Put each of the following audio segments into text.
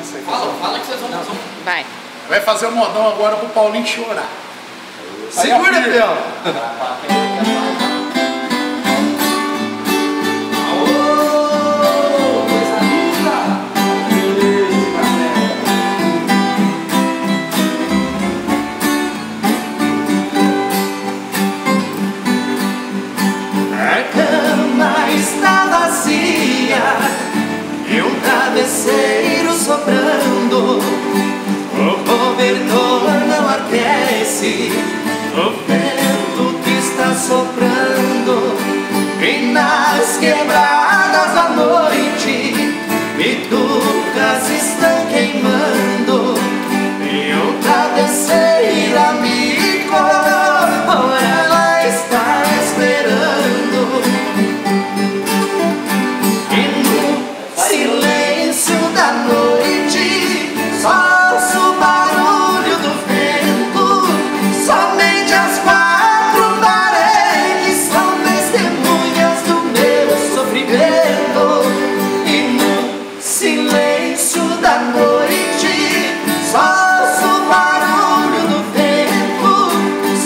começa aí. Fala que vocês vão. Vai. Vai fazer o modão agora pro Paulinho chorar. Segura, Biel. Travesseiro soprando, o cobertor não aquece, o vento que está soprando, e nas quebradas da noite, bitucas estão queimando, e o travesseiro amigo, ela está esperando, e no silêncio da noite, só ouço o barulho do vento. Somente as quatro paredes são testemunhas do meu sofrimento. E no silêncio da noite, só ouço o barulho do vento.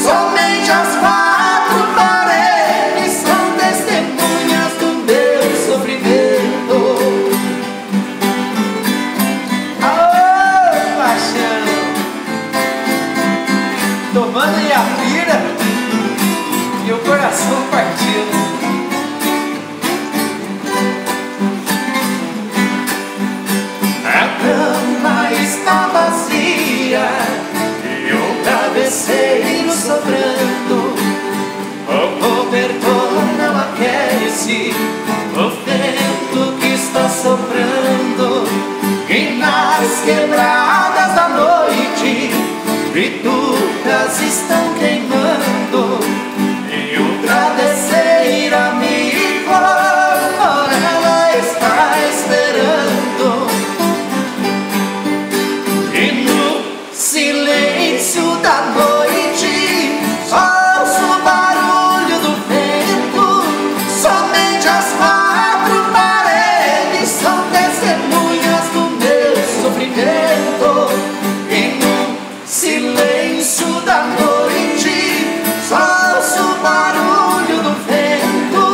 Somente as quatro paredes são testemunhas do meu sofrimento. Tomando aí a pira e o coração partido. A cama está vazia e o travesseiro soprando, o cobertor não aquece, o vento que está soprando, e nas quebradas da noite, bitucas estão queimando, e o travesseiro amigo, ela está esperando, e no silêncio da noite, só ouço o barulho do vento. Somente as quatro paredes são testemunhas do meu sofrimento, e no silêncio da noite, só ouço o barulho do vento.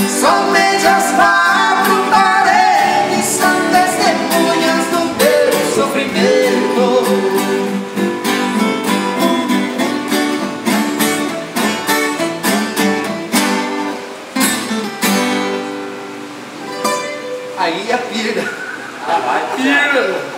Somente as quatro paredes são testemunhas do meu sofrimento. Aí a pira. Vai, Pira.